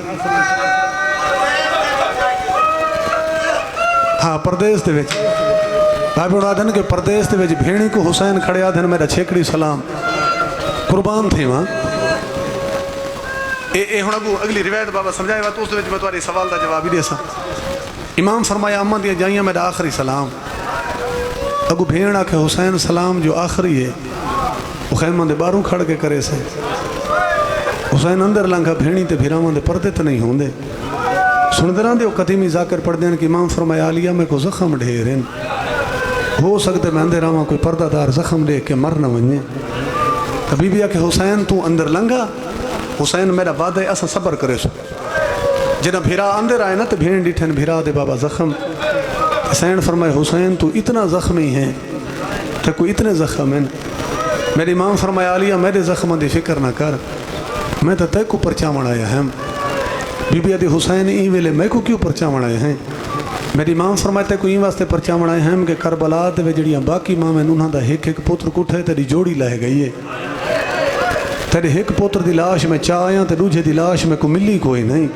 ہاں پردیس دے وچ بھائی بڑا دن کہ پردیس دے وچ بھیڑی کو حسین کھڑے آدھن میرا چھیکڑی سلام قربان تھے وہاں اے ہن اگو اگلی روایت بابا سمجھائے وا تو اس دے وچ میں تمہاری سوال دا جواب ہی دے سا امام فرمایا اماں دی جائیاں میرا آخری سلام اگو بھیڑا کہ حسین سلام جو آخری ہے وہ خیمہ دے باہروں کھڑ کے کرے سے حسین اندر لنگا بھیڑی تے بھیراواں دے پردے تے نہیں ہوندے سن دے راندے وہ قدیمی ذاکر پڑھ دین کہ امام فرمایا علیہ میں کو زخم ڈھیرن ہو سکتے میں اندر آواں کوئی پردہ دار زخم دے کے مر نہ ونجے بی بی کہ حسین تو اندر لنگا حسین میرا وعدہ ہے اسا صبر کرے سو جنہ بھیرا اندر آئے نا تو بھیڑ ڈیٹھن بھیرا دے بابا زخم حسین فرمائے حسین تو اتنا زخمی ہے تو کوئی اتنے زخم ہیں میرے امام فرمایا علیہ میرے زخم دی فکر نہ کر میں تو تے کو پرچاون آیا ہم بی بی حسین این ویلے میں کو کیوں پرچاون آئے ہیں میری امام فرماتے کو این واسطے پرچاون آئے ہیں کہ کربلا دے جڑیاں باقی ماں میں انہاں دا ایک ایک پوتر کٹھے تیری جوڑی لہ گئی ہے تیرے ایک پوتر دی لاش میں چاہیاں تے دوجھے دی لاش میں کو ملی کوئی نہیں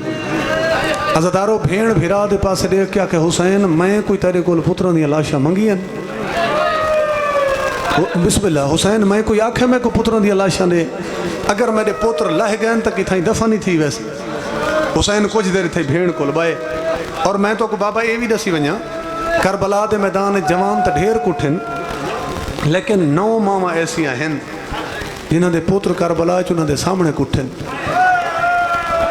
عزدارو بھیڑ بھیرا دے پاسے دیکھ کیا کہ حسین میں کوئی تیرے کول پتروں دی لاشاں منگیاں بسم اللہ حسین میں کوئی آکھے میں کو پتروں دی لاشاں دے اگر میرے پوتر لہ گئے تک اتھائی دفع نہیں تھی ویسے حسین کچھ دیر تھے بھیڑ کول بائے اور میں تو کو بابا یہ بھی دسی ونجا کربلا دے میدان جوان تا ڈھیر کٹھن لیکن 9 ماما ایسیاں ہیں جنہاں دے پوتر کربلا چنہاں دے سامنے کٹھن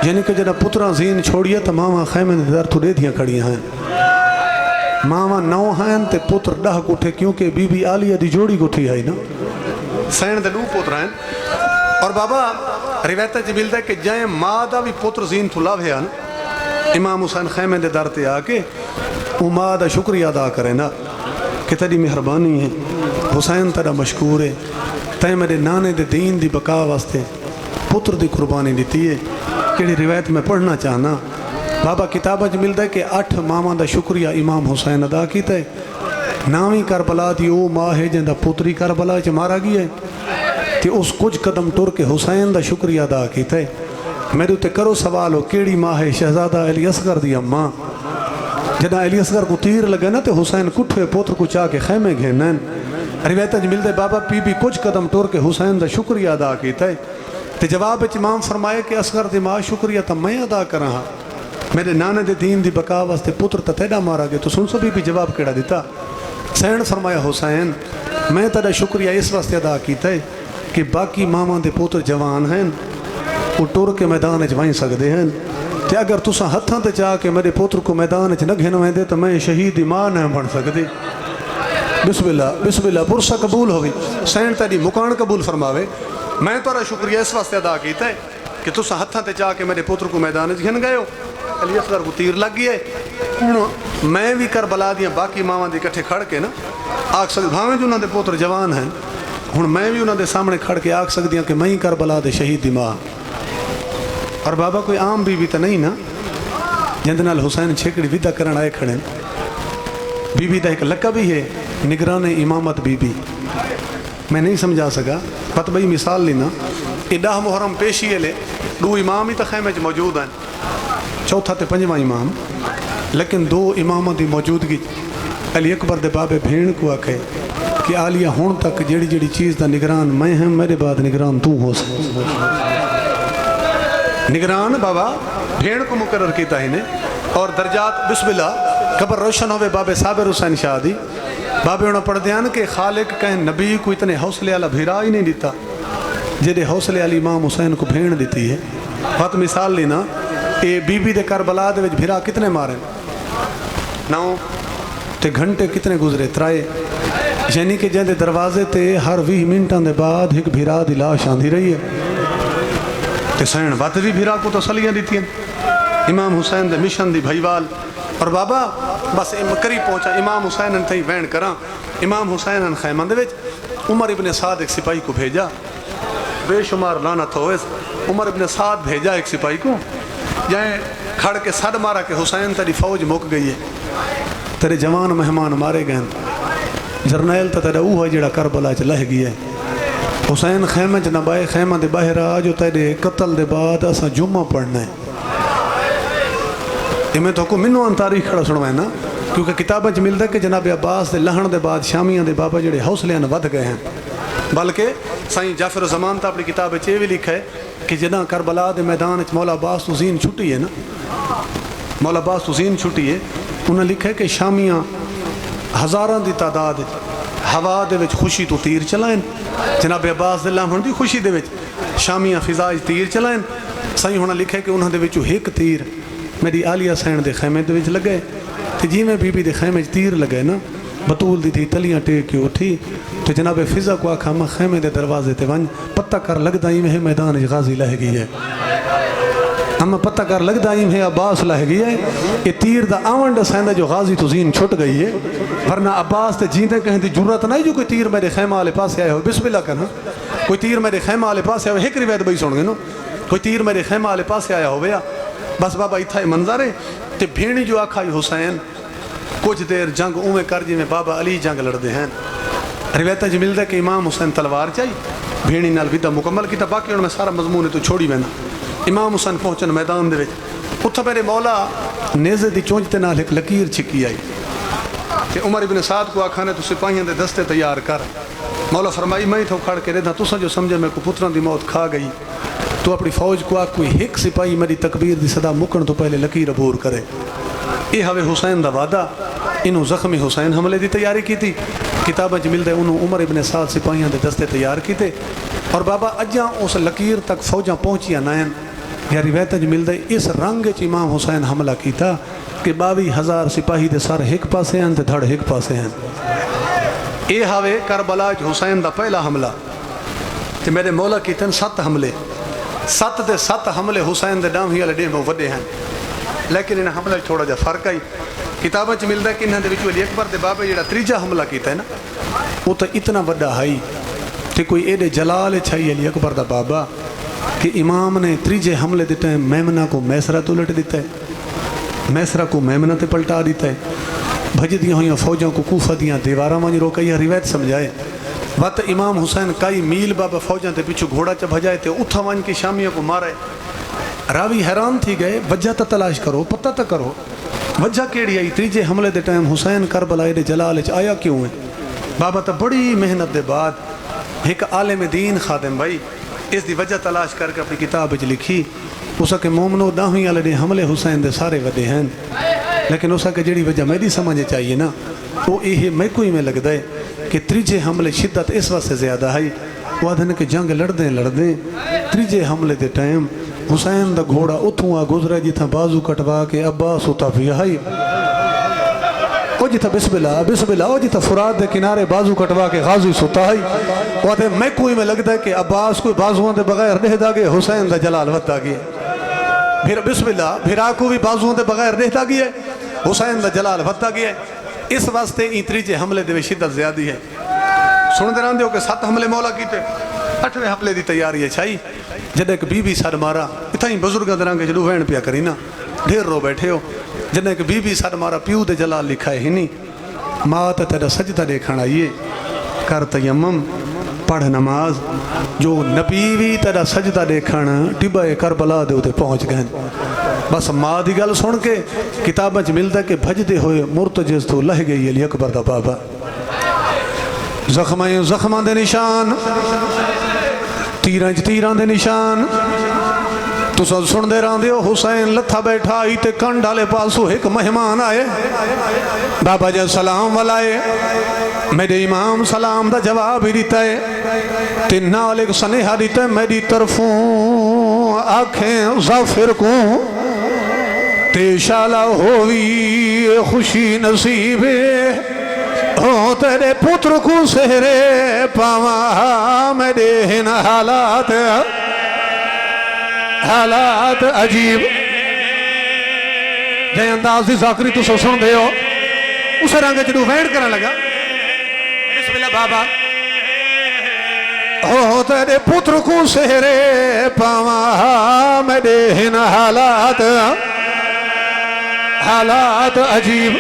یعنی کہ جنہاں پتران زین چھوڑیا تا ماما خیمے دے در تو دے دیا کھڑیاں ہیں ماما 9 ہیں تے پتر 10 کٹھے کیونکہ بی بی عالیہ دی جوڑی کٹھی آئی نا سین دے 2 پتر ہیں اور بابا روایتہ جی ملتا ہے کہ جائیں ماں دا بھی پتر زین تو لاو ہے امام حسین خیمے دے در تے آکے وہ ماں دا شکریہ ادا کرے نا کہ تیری مہربانی ہے حسین تیرا مشکور ہے تے میرے نانے دے دین دی بقا واسطے پتر دی قربانی دیتی ہے کیڑی روایت میں پڑھنا چاہنا بابا کتابہ جی ملتا ہے کہ 8 ماما دا شکریہ امام حسین ادا کیتا ہے 9ویں کربلا دی او ماں ہے جن دا پتری کربلا چ مارا گیا ہے تے اس کچھ قدم ٹر کے حسین دا شکریہ ادا کیتا ہے میرے تے کرو سوال ہو کیڑی ماں ہے شہزادہ علی اصغر دی اماں جنا علی اصغر کو تیر لگے نا تے حسین کٹھے پوتر کو چاہ کے خیمے گھنن روایت جی ملتے بابا پی بھی کچھ قدم ٹر کے حسین دا شکریہ ادا کیتا ہے تے جواب امام فرمائے کہ اصغر دی ماں شکریہ تا میں ادا کر رہا میرے نانے دے دین دی بقا واسطے پتر تا تیڑا مارا گئے تو سن سو بھی جواب کیڑا دیتا سین فرمایا حسین میں تیڑا شکریہ اس واسطے ادا کیتا ہے کہ باقی ماما دے پوتر جوان ہیں وہ ٹور کے میدان وہیں سکتے ہیں تے اگر تسا ہتھاں تے چاہ کے میرے پوتر کو میدان نہ گھن دے تو میں شہید ماں نہ بن سکتے بسم اللہ پرسہ قبول ہوگی سین تیری مکان قبول فرماوے میں تورا شکریہ اس واسطے ادا کیتا ہے کہ تسا ہتھاں تے چاہ کے میرے پوتر کو میدان گھن گئے ہو علی اصغر کو تیر لگ گیا ہے میں بھی کربلا دیاں باقی ماواں دی کٹھے کھڑ کے نا آکھ سکتے بھاویں جو انہاں دے پوتر جوان ہیں ہن میں بھی انہاں دے سامنے کھڑ کے آکھ سکتی ہوں کہ میں ہی کربلا دے شہید دی ماں اور بابا کوئی عام بی بی تا نہیں نا جند نال حسین چھیکڑی ویدہ کرن آئے کھڑے بی بی دا ایک لقب بھی ہے نگران امامت بی بی میں نہیں سمجھا سکا پت بھئی مثال لینا اڈاہ محرم پیشی لے 2 امام ہی تخیمے موجود ہیں چوتھا تے 5واں امام لیکن 2 امامت دی موجودگی علی اکبر دے بابے بھیڑ کو آکھے کہ آلیہ ہون تک جیڑی جیڑی چیز دا نگران میں ہم میرے بعد نگران تو ہو سکتا نگران بابا بھیڑ کو مقرر کیتا ہی نے اور درجات بسم اللہ قبر روشن ہوئے بابے صابر حسین شاہ دی بابے انہوں پڑھ دیان کہ خالق کہیں نبی کو اتنے حوصلے والا بھیرا ہی نہیں دیتا جیدے حوصلے والی امام حسین کو بھیڑ دیتی ہے بات مثال لینا اے بی بی دے کربلا دے وچ بھیرا کتنے مارے 9 تے گھنٹے کتنے گزرے 3 یعنی کہ جہاں دے دروازے تے ہر 20 منٹاں دے بعد ایک بھیرا دی لاش آندھی رہی ہے تے سین وقت بھی بھیرا کو تسلیاں دیتی ہیں امام حسین دے مشن دی بھائیوال اور بابا بس قریب پہنچا امام حسین ان تھی وین کراں امام حسین ان خیمہ دے وچ عمر ابن سعد ایک سپاہی کو بھیجا بے شمار لعنت ہوئے عمر ابن سعد بھیجا ایک سپاہی کو جائیں کھڑ کے صد مارا کہ حسین تیری فوج مک گئی ہے تیرے جوان مہمان مارے گئے جرنیل تا تیرا اوہ جڑا کربلا چ لہ گیا ہے حسین خیمہ چ نبائے خیمہ دے باہر آ جو تیرے قتل دے بعد اسا جمعہ پڑھنا ہے یہ میں تو کو منو ان تاریخ کھڑا سنو ہے نا کیونکہ کتابیں چ ملتا ہے کہ جناب عباس دے لہن دے بعد شامیاں دے بابا جڑے حوصلے ان ود گئے ہیں بلکہ سائیں جعفر زمان تا اپنی کتاب چ یہ بھی لکھا ہے کہ جنا کربلا دے میدان چ مولا عباس تو زین چھٹی ہے نا مولا عباس تو زین چھٹی ہے انہوں نے لکھا ہے کہ شامیاں ہزاران دی تعداد ہوا دے وچ خوشی تو تیر چلائیں جناب عباس دے لہن دی خوشی دے وچ شامیاں فضائج تیر چلائیں سائیں ہونا لکھا ہے کہ انہوں دے وچو ایک تیر میری آلیہ سین دے خیمے دے وچ لگے تے جی میں بی بی دے خیمے تیر لگے نا بطول دی تھی تلیاں ٹیک کے اٹھی تو جناب فضا کو آکھا میں خیمے دے دروازے تے ونج پتہ کر لگ دائیں میں میدان غازی لہ گئی ہے ہم پتہ کر لگ دائیں میں عباس لہ گئی ہے یہ تیر دا آونڈ سیندہ جو غازی تو زین چھٹ گئی ہے ورنہ عباس تے جیندے کہیں دی جرت نہیں جو کوئی تیر میرے خیمہ آلے پاس آئے ہو بسم اللہ کہنا کوئی تیر میرے خیمہ آلے پاس آئے ہو ایک روایت بھائی سن گے نو کوئی تیر میرے خیمہ آلے پاس آیا ہو بیا بس بابا اتھا منظر ہے تے بھینی جو آکھا حسین کچھ دیر جنگ اوے کر جی میں بابا علی جنگ لڑ دے ہیں روایتہ جو ملتا ہے کہ امام حسین تلوار چاہی بھینی نال ویدہ مکمل کی تا باقی انہوں میں سارا مضمون ہے تو چھوڑی بینا امام حسین پہنچن میدان دے وچ اتھا میرے مولا نیزے دی چونچتے نال ایک لکیر چھکی آئی کہ عمر ابن سعد کو آکھانے تو سپاہیاں دے دستے تیار کر مولا فرمائی میں تھو کھڑ کے رہتا تو سا جو سمجھے میں کو پتران دی موت کھا گئی تو اپنی فوج کو کوئی ایک سپاہی میری تکبیر دی صدا مکن تو پہلے لکیر عبور کرے یہ ہوئے حسین دا وعدہ انہوں زخمی حسین حملے دی تیاری کی تھی کتابیں جو ملتے انہوں عمر ابن سعد سپاہیاں دے دستے تیار کی تھے اور بابا اجاں اس لکیر تک فوجاں پہنچیاں نائن یا روایتیں جو ملتے اس رنگ چ امام حسین حملہ کی تھا کہ 22,000 سپاہی دے سر ایک پاسے ہیں تے دھڑ ایک پاسے ہیں یہ ہوئے کربلا حسین دا پہلا حملہ تے میرے مولا کی تن 7 حملے 7 حملے حسین دے ڈام ہی لڑے میں وڈے ہیں لیکن انہیں حملہ تھوڑا جا فرق آئی کتابیں چ ملتا ہے کہ انہوں نے علی اکبر دے بابے جڑا تریجا حملہ کیتا ہے نا وہ تو اتنا وڈا ہائی کہ کوئی ایڈے جلال چھائی علی اکبر دا بابا کہ امام نے تریجے حملے دیتا ہے میمنہ کو میسرہ تو لٹ دیتا ہے میسرہ کو میمنہ تے پلٹا دیتا ہے بھج دیا ہوئیں فوجوں کو کوفہ دیاں دیوارہ مانج روکا یہ روایت سمجھائے وقت امام حسین کئی میل بابا فوجوں تے پیچھو گھوڑا چا بھجائے تے اتھا وان کی شامیوں کو مارے راوی حیران تھی گئے وجہ تا تلاش کرو پتہ تا کرو وجہ کیڑی آئی تریجے حملے دے ٹائم حسین کربلا دے جلال آیا کیوں ہے بابا تا بڑی محنت دے بعد ایک عالم دین خادم بھائی اس دی وجہ تلاش کر کے اپنی کتاب وچ لکھی اسا کہ مومنو داہویں والے دے حملے حسین دے سارے وڈے ہیں لیکن اسا کہ جڑی وجہ میری سمجھ چاہیے نا وہ یہ میں کوئی میں لگ دے کہ تریجے حملے شدت اس وقت سے زیادہ ہے وہ آدھن کہ جنگ لڑ دیں تریجے حملے دے ٹائم حسین دا گھوڑا اتھوں آ گزرے جتھا بازو کٹوا کے عباس ہوتا پیا ہے وہ جتھا بسم اللہ وہ جتھا فرات دے کنارے بازو کٹوا کے غازی ستا ہے وہ آدھے میں کوئی میں لگتا ہے کہ عباس کوئی بازوان دے بغیر رہ دا گئے حسین دا جلال وطا گئے پھر بسم اللہ پھر آکو بھی بازوان دے بغیر رہ دا گئے حسین دا جلال وطا گئے اس واسطے این تریجے حملے دے شدت زیادی ہے سن دے رہن دیو کہ 7 حملے مولا کیتے 8ویں حملے دی تیاری ہے چھائی جنہیں ایک بی بی سار مارا اتھا ہی بزرگاں درانگے جلو وین پیا کرینا ڈھیر رو بیٹھے ہو جنہیں ایک بی بی سار مارا پیو دے جلال لکھائے ہی نہیں ماں تا تیرا سجدہ دیکھن آئیے کر تیمم پڑھ نماز جو نبیوی تیرا سجدہ دیکھن ٹبہ کربلا دے ہوتے پہنچ گئے بس ماں دی گل سن کے کتابیں ملتا کہ بھج دے ہوئے مرتجز تو لہ گئی علی اکبر دا بابا زخماں دے نشان تیران دے نشان تو سب سن دے رہاں دیو حسین لتھا بیٹھا آئی تے کن ڈالے پاسو ایک مہمان آئے بابا جا سلام والائے میرے امام سلام دا جواب ہی دیتا ہے تے نال ایک سنیحہ دیتا ہے میری طرفوں آنکھیں ظافر کو تے شالہ ہوئی خوشی نصیب ہو تیرے پتر کو سہرے پاوا میرے ہن حالات عجیب جے انداز دی ذاکری تو سن دے ہو اسے رنگ جدو وینڈ کرنے لگا بسم اللہ بابا ہو تیرے پتر کو سہرے پاوا میرے ہن حالات عجیب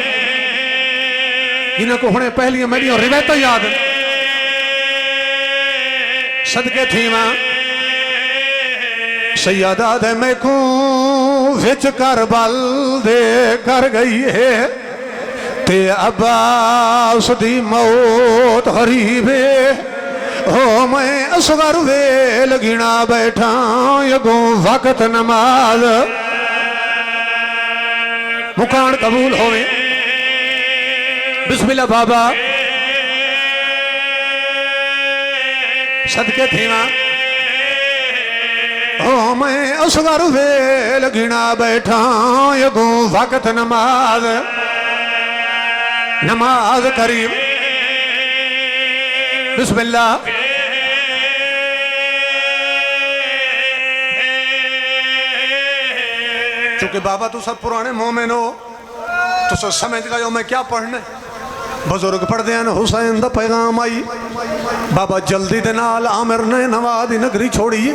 جنہوں کو ہونے پہلی میری روایتیں یاد صدقے تھی ماں سیدہ دے میں کو وچ کربل دے کر گئی ہے تے عباس دی موت غریب ہے ہو میں اصغر ویل گنا بیٹھا یگوں وقت نماز مکان قبول ہوئے بسم اللہ بابا صدقے تھی ماں ہو میں اصغر ویل گنا بیٹھا یگوں وقت نماز قریب بسم اللہ چونکہ بابا تو سب پرانے مومن ہو تو سب سمجھ گئے ہو میں کیا پڑھنے بزرگ پڑھ دیا حسین دا پیغام آئی بابا جلدی دے نال عامر نے نوادی نگری چھوڑی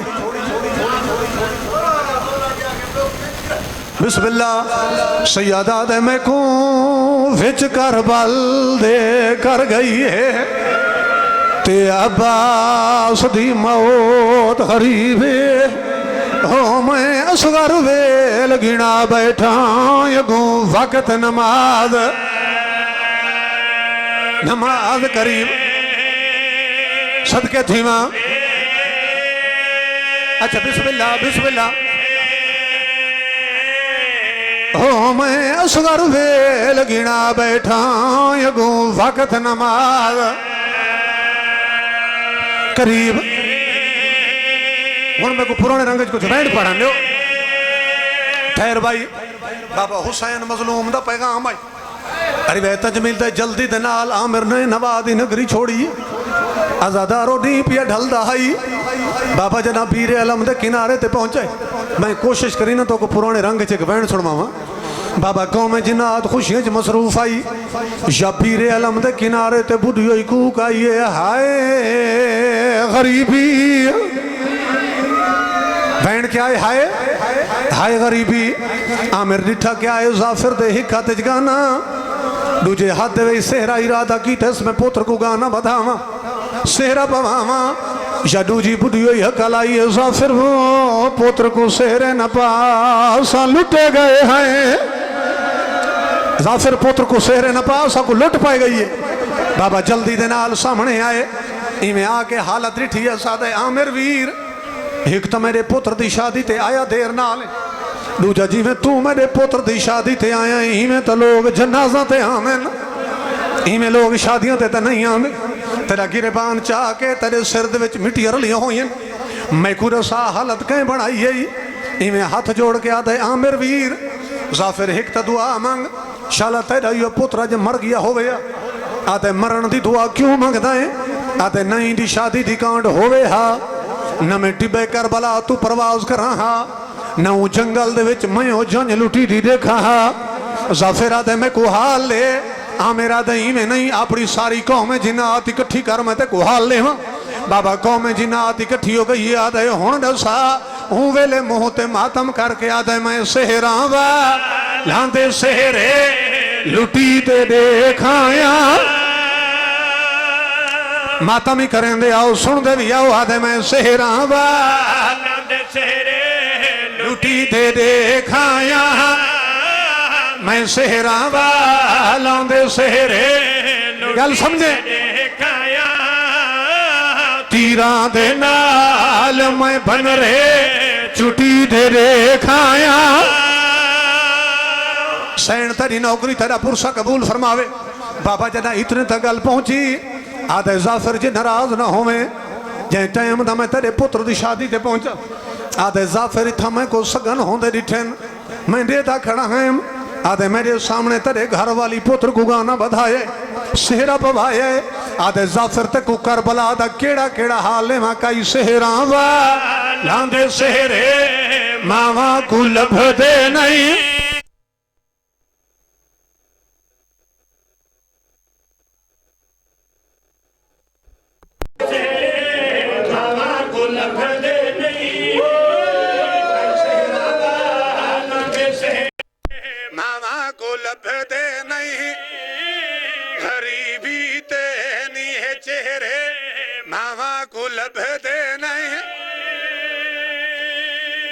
بسم اللہ سیدہ دے میں کو وچ کربل دے کر گئی ہے تے عباس دی موت غریب ہے ہو میں اصغر ویل گنا بیٹھا یگوں وقت نماز قریب صدقے تھی ماں اچھا بسم اللہ ہو میں اصغر ویل گنا بیٹھا یگوں وقت نماز قریب ہوں میں کو پرانے رنگ کچھ وینڈ پڑھا لو ٹھہر بھائی بابا حسین مظلوم دا پیغام آئی روایت ملتا ہے جلدی دے نال عامر نے نوادی نگری چھوڑی ازادارو نہیں پیا ڈھل دہائی بابا جناب پیر علم دے کنارے تے پہنچے میں کوشش کری نا تو کو پرانے رنگ چک وینڈ سنواں بابا قوم جنات خوشیاں چ مصروف آئی یا پیر علم دے کنارے تے بڈھیوئی کوک آئیے ہائے غریبی وینڈ کیا ہے ہائے غریبی عامر ڈٹھا کیا ہے ظافر دے ہکا تج گانا دوجے ہاتھ دے وی سہرہ ارادہ کی تیس میں پوتر کو گانا بدھاما سہرہ پواما یا دوجی بڈھیوئی حقا لائی ظافر وہ پوتر کو سہرے نہ پاسا لٹے گئے ہیں ظافر پوتر کو سہرے نہ پاسا کو لٹ پائے گئی ہے بابا جلدی دے نال سامنے آئے ایمیں آکے حالت رٹھی ہے سادہ عامر ویر ایک تو میرے پوتر دی شادی تے آیا دیر نال دوجا جی میں تو میرے پوتر دی شادی تے آیا ہی میں تو لوگ جنازہ تے آمین ہی میں لوگ شادیاں تے نہیں آمین تیرا گریبان چاہ کے تیرے سرد وچ مٹی رلیاں ہوئیں میں کو رسا حالت کہیں بڑھائی ہے ہی میں ہاتھ جوڑ کے آدھے عامر ویر ظافر ایک تا دعا مانگ شالا تیرا یہ پوترہ جب مر گیا ہوئے آدھے مرن دی دعا کیوں مانگ دائیں آدھے نہیں دی شادی دی کانڈ ہوئے ہاں نہ میں ٹبے کربلا تو پرواز کراں ہاں نہ وہ جنگل دے وچ میں ہو جنج لٹی دی دیکھا ہاں ظافر آدھے میں کو حال لے عامر آدھے ہی میں نہیں اپنی ساری قوم جنات اکٹھی کر میں تے کو حال لے ہاں بابا قوم جنات اکٹھی ہو گئی آدھے ہون دسا ہوں ویلے موہ تے ماتم کر کے آدھے میں سہراں وا لاندے سہرے لٹی تے دیکھایا ماتم ہی کریں دے آؤ سن دے بھی آؤ آدھے میں سہراں وا لاندے سہرے لٹی تے دیکھایا میں سہراں وا لاندے سہرے گل سمجھے تیران دے نال میں بن رہے چٹی دے دیکھایا سین تری نوکری تیرا پرسا قبول فرماوے بابا جنا اتنے تک گل پہنچی آدھے ظافر جی ناراض نہ ہوئے جائیں ٹائم دا میں تیرے پتر دی شادی تے پہنچا آدھے ظافر تھا میں کو سگن ہوں دے ڈٹھن میں دیتا کھڑا ہیں آدھے میرے سامنے تیرے گھر والی پتر کو گانا بدھائے سہرا پوایا آدھے زافر تکو کربلا دا کیڑا کیڑا حالے ماں کئی سہراں والاں دے سہرے ماواں کو لبھ دے نہیں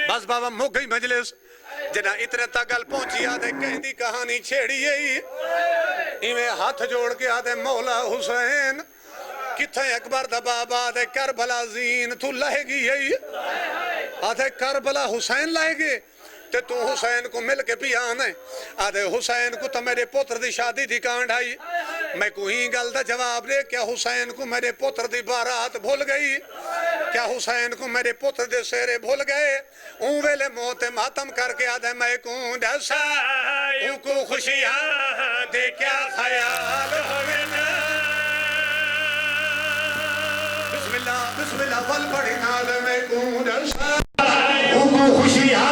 بس بابا مو گئی مجلس جنا اتنے تک گل پہنچی آدھے کہیں دی کہانی چھیڑی ہے ایویں ہاتھ جوڑ کے آدھے مولا حسین کتھے اکبر دا بابا آدھے کربلا زین تو لہے گی ہے آدھے کربلا حسین لائے گے تے تو حسین کو مل کے پیان ہے آدھے حسین کو تو میرے پوتر دی شادی دی کانڈ آئی میں کوئی گل دا جواب دے کیا حسین کو میرے پوتر دی بارات بھول گئی کیا حسین کو میرے پوتر دے سیرے بھول گئے اون ویلے موت ماتم کر کے آدھے میں کون ڈسا اون کو خوشیاں دے کیا خیال ہوئے نا بسم اللہ ول پڑھی نال میں کون ڈسا اون کو خوشیاں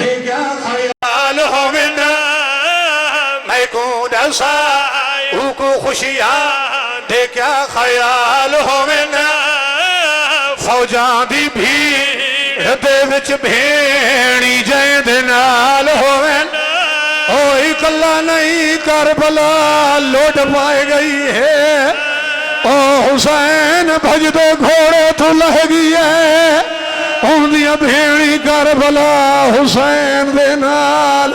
دے کیا خیال ہوئے نا میں کون ڈسا اون کو خوشیاں دے کیا خیال ہوئے نا فوجاں دی بھیڑ دے وچ بھیڑی جائیں دے نال ہوئے اوئی کلا نہیں کربلا لوٹ پائے گئی ہے او حسین بھج دے گھوڑے تو لہ گئی ہے ان دیا بھیڑی کربلا حسین دے نال